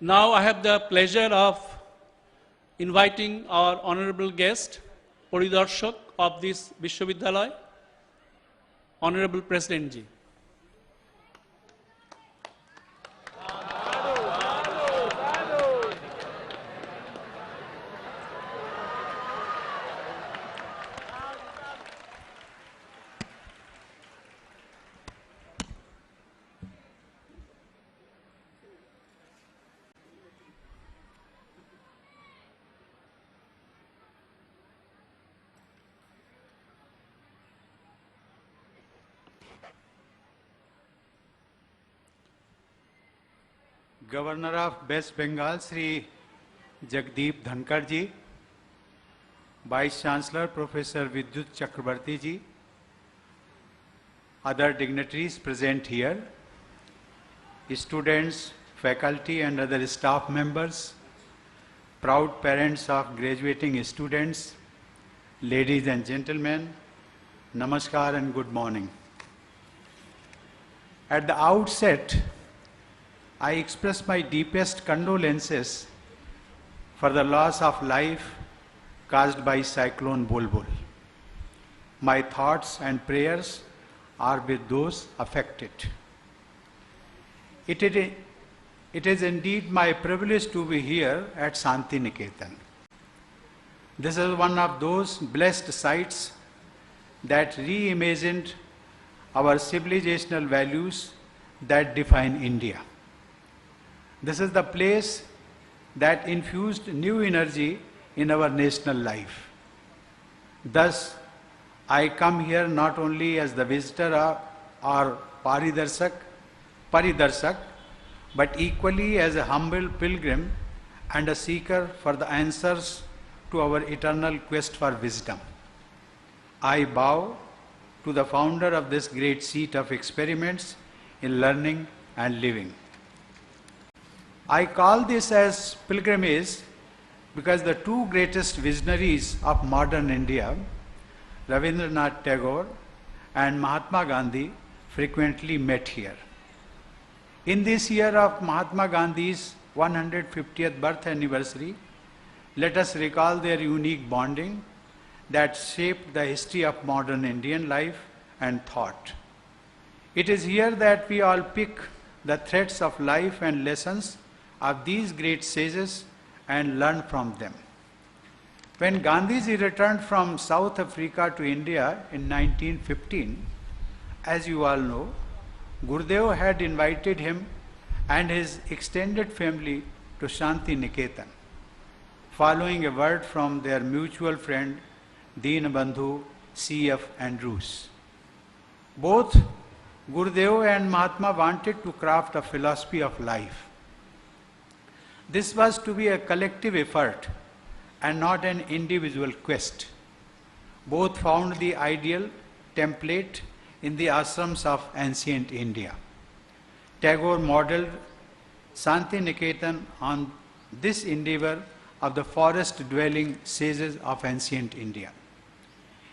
Now I have the pleasure of inviting our honorable guest, Poridarshok of this Vishwavidyalaya, Honorable President Ji. Governor of West Bengal, Sri Jagdeep Dhankar ji, Vice Chancellor Professor Vidyut Chakrabarti ji, other dignitaries present here, students, faculty and other staff members, proud parents of graduating students, ladies and gentlemen, namaskar and good morning. At the outset, I express my deepest condolences for the loss of life caused by Cyclone Bulbul. My thoughts and prayers are with those affected. It is indeed my privilege to be here at Santiniketan. This is one of those blessed sites that reimagined our civilizational values that define India. This is the place that infused new energy in our national life. Thus, I come here not only as the visitor or Paridarsak, but equally as a humble pilgrim and a seeker for the answers to our eternal quest for wisdom. I bow to the founder of this great seat of experiments in learning and living. I call this as pilgrimage because the two greatest visionaries of modern India, Rabindranath Tagore and Mahatma Gandhi, frequently met here. In this year of Mahatma Gandhi's 150th birth anniversary, let us recall their unique bonding that shaped the history of modern Indian life and thought. It is here that we all pick the threads of life and lessons of these great sages and learn from them. When Gandhiji returned from South Africa to India in 1915, as you all know, Gurudev had invited him and his extended family to Santiniketan, following a word from their mutual friend Dinabandhu C.F. Andrews. Both Gurudev and Mahatma wanted to craft a philosophy of life. This was to be a collective effort and not an individual quest. Both found the ideal template in the ashrams of ancient India. Tagore modeled Santiniketan on this endeavor of the forest-dwelling sages of ancient India.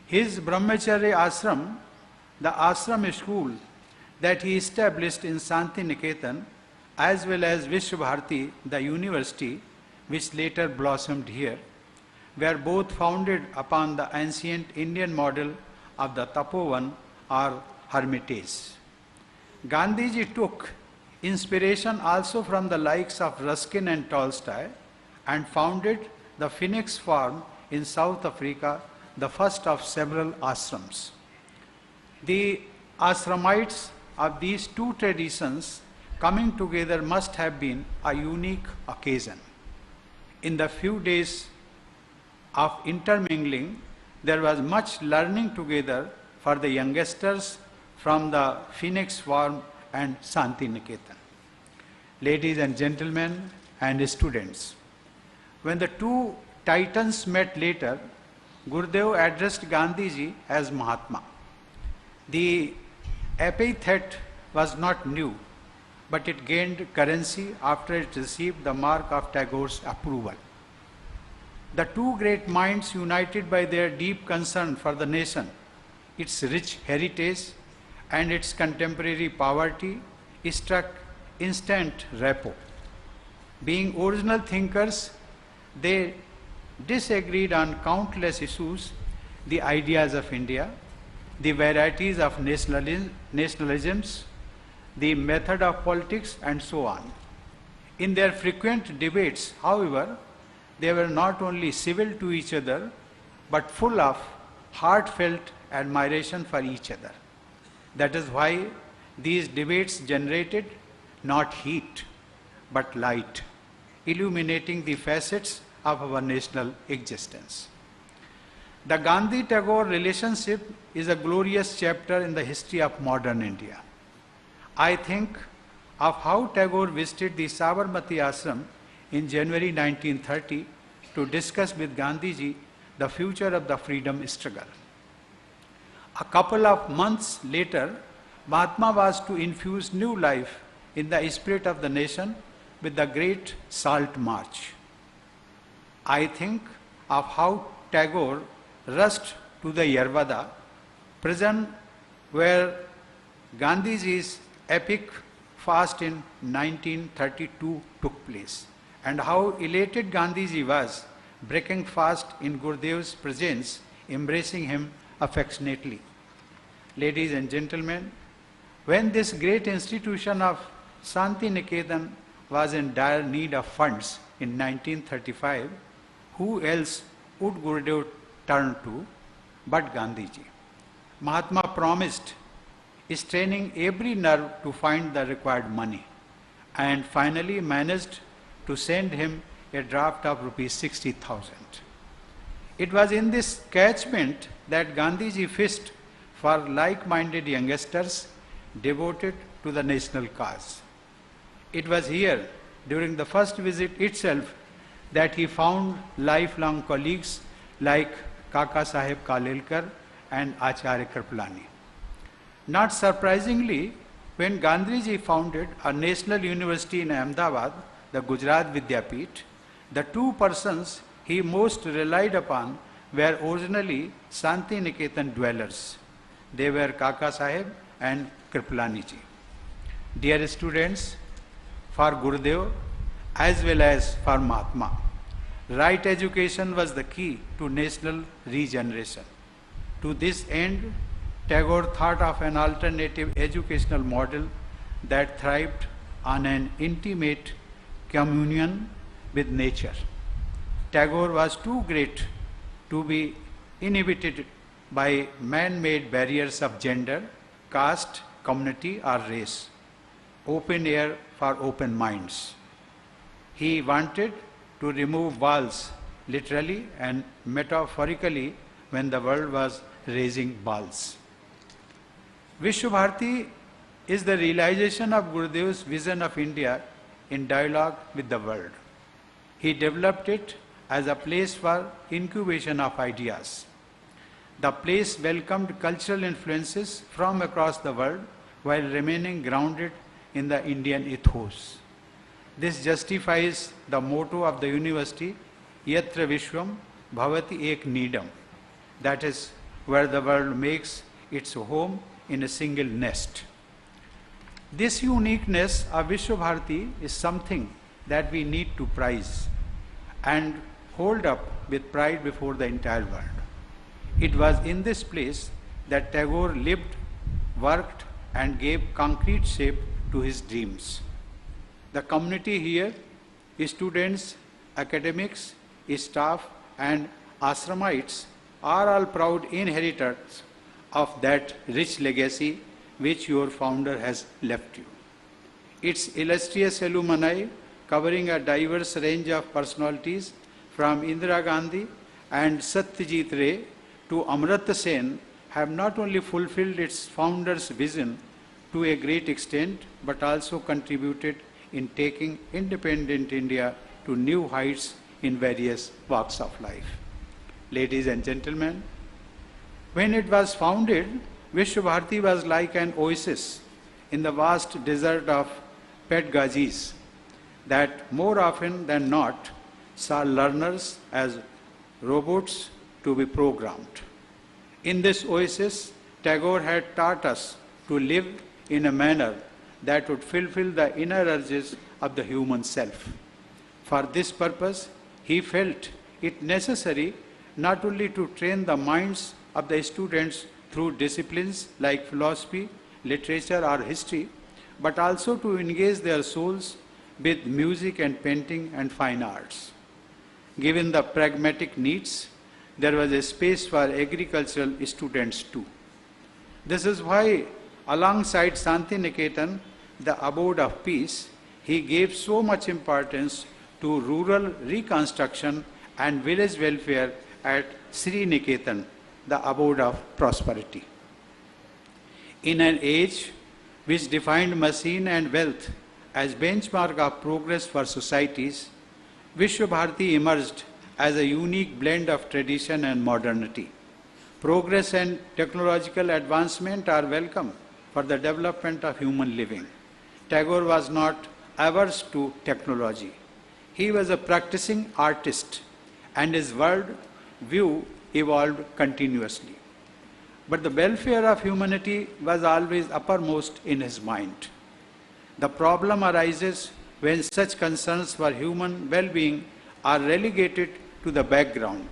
His Brahmacharya ashram, the ashram school that he established in Santiniketan, as well as Visva-Bharati, the university, which later blossomed here, were both founded upon the ancient Indian model of the Tapovan or hermitage. Gandhiji took inspiration also from the likes of Ruskin and Tolstoy and founded the Phoenix Farm in South Africa, the first of several ashrams. The ashramites of these two traditions coming together must have been a unique occasion. In the few days of intermingling, there was much learning together for the youngsters from the Phoenix Farm and Santiniketan. Ladies and gentlemen and students, when the two titans met later, Gurudev addressed Gandhiji as Mahatma. The epithet was not new, but it gained currency after it received the mark of Tagore's approval. The two great minds, united by their deep concern for the nation, its rich heritage and its contemporary poverty, struck instant rapport. Being original thinkers, they disagreed on countless issues, the ideas of India, the varieties of nationalisms, the method of politics, and so on. In their frequent debates, however, they were not only civil to each other, but full of heartfelt admiration for each other. That is why these debates generated not heat, but light, illuminating the facets of our national existence. The Gandhi-Tagore relationship is a glorious chapter in the history of modern India. I think of how Tagore visited the Sabarmati Ashram in January 1930 to discuss with Gandhiji the future of the freedom struggle. A couple of months later, Mahatma was to infuse new life in the spirit of the nation with the great Salt March. I think of how Tagore rushed to the Yerwada, prison where Gandhiji's epic fast in 1932 took place, and how elated Gandhiji was breaking fast in Gurudev's presence, embracing him affectionately. Ladies and gentlemen, when this great institution of Santiniketan was in dire need of funds in 1935, who else would Gurudev turn to but Gandhiji? Mahatma promised, straining every nerve to find the required money, and finally managed to send him a draft of rupees 60,000. It was in this catchment that Gandhiji fished for like-minded youngsters devoted to the national cause. It was here, during the first visit itself, that he found lifelong colleagues like Kaka Saheb Kalelkar and Acharya Kripalani. Not surprisingly, when Gandhiji founded a national university in Ahmedabad, the Gujarat Vidyapith, the two persons he most relied upon were originally Santiniketan dwellers. They were Kaka Saheb and Kripalani ji. Dear students, for Gurudev as well as for Mahatma, right education was the key to national regeneration. To this end, Tagore thought of an alternative educational model that thrived on an intimate communion with nature. Tagore was too great to be inhibited by man-made barriers of gender, caste, community, or race. Open air for open minds. He wanted to remove walls, literally and metaphorically, when the world was raising balls. Visva-Bharati is the realization of Gurudev's vision of India in dialogue with the world. He developed it as a place for incubation of ideas. The place welcomed cultural influences from across the world while remaining grounded in the Indian ethos. This justifies the motto of the university, Yatra Vishwam Bhavati Ek Needam, that is, where the world makes its home in a single nest. This uniqueness of Visva-Bharati is something that we need to prize and hold up with pride before the entire world. It was in this place that Tagore lived, worked, and gave concrete shape to his dreams. The community here, students, academics, staff, and ashramites are all proud inheritors of that rich legacy which your founder has left you. Its illustrious alumni, covering a diverse range of personalities from Indira Gandhi and Satyajit Ray to Amartya Sen, have not only fulfilled its founder's vision to a great extent, but also contributed in taking independent India to new heights in various walks of life. Ladies and gentlemen, when it was founded, Visva-Bharati was like an oasis in the vast desert of pedagogies that more often than not saw learners as robots to be programmed. In this oasis, Tagore had taught us to live in a manner that would fulfill the inner urges of the human self. For this purpose, he felt it necessary not only to train the minds of the students through disciplines like philosophy, literature, or history, but also to engage their souls with music and painting and fine arts. Given the pragmatic needs, there was a space for agricultural students too. This is why, alongside Santiniketan, the abode of peace, he gave so much importance to rural reconstruction and village welfare at Santiniketan, the abode of prosperity. In an age which defined machine and wealth as benchmark of progress for societies, Visva-Bharati emerged as a unique blend of tradition and modernity. Progress and technological advancement are welcome for the development of human living. Tagore was not averse to technology. He was a practicing artist, and his world view evolved continuously. But the welfare of humanity was always uppermost in his mind. The problem arises when such concerns for human well-being are relegated to the background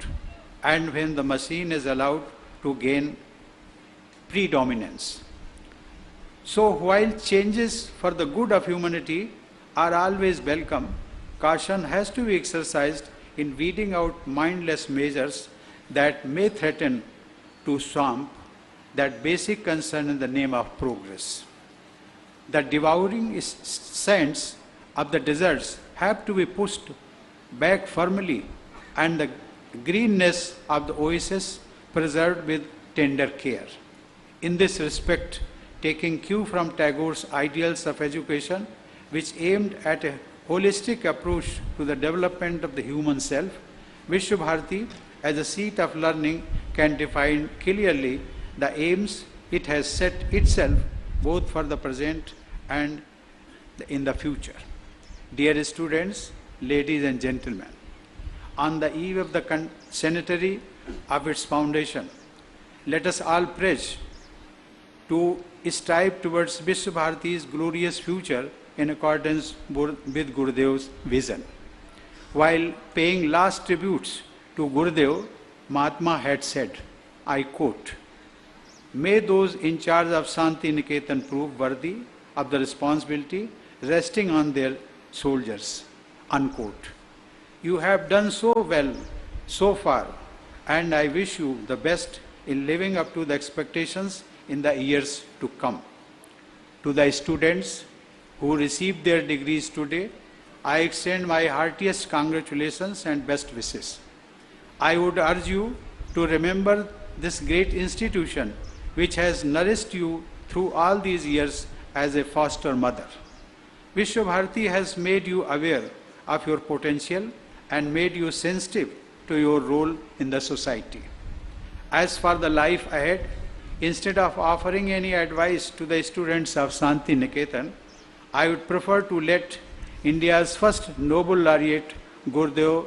and when the machine is allowed to gain predominance. So while changes for the good of humanity are always welcome, caution has to be exercised in weeding out mindless measures that may threaten to swamp that basic concern in the name of progress. The devouring sands of the deserts have to be pushed back firmly and the greenness of the oasis preserved with tender care. In this respect, taking cue from Tagore's ideals of education, which aimed at a holistic approach to the development of the human self, Visva-Bharati, as a seat of learning, can define clearly the aims it has set itself both for the present and in the future. Dear students, ladies and gentlemen, on the eve of the centenary of its foundation, let us all pledge to strive towards Visva-Bharati's glorious future in accordance with Gurudev's vision. While paying last tributes to Gurudev, Mahatma had said, I quote, "May those in charge of Santiniketan prove worthy of the responsibility resting on their shoulders." Unquote. You have done so well so far, and I wish you the best in living up to the expectations in the years to come. To the students who received their degrees today, I extend my heartiest congratulations and best wishes. I would urge you to remember this great institution which has nourished you through all these years as a foster mother. Visva-Bharati has made you aware of your potential and made you sensitive to your role in the society. As for the life ahead, instead of offering any advice to the students of Santiniketan, I would prefer to let India's first Nobel laureate, Gurudev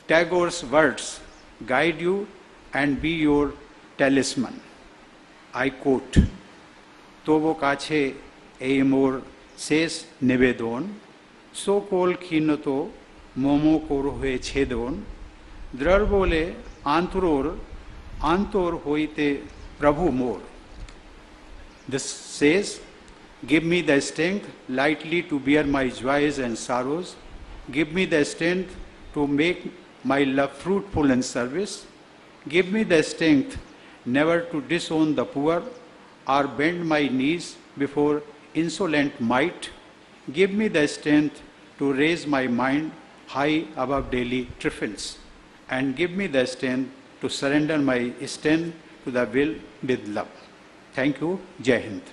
Tagore's words guide you and be your talisman. I quote, "Tobo kache ei mor শেষ নিবেদন সকল ক্ষীণত মম করো হয়ে ছেদন দ্রর বলে আন্তর হইতে প্রভু মোর." This says, give me the strength lightly to bear my joys and sorrows. Give me the strength to make my love fruitful in service. Give me the strength never to disown the poor or bend my knees before insolent might. Give me the strength to raise my mind high above daily trifles, and give me the strength to surrender my strength to the will with love. Thank you. Jai Hind.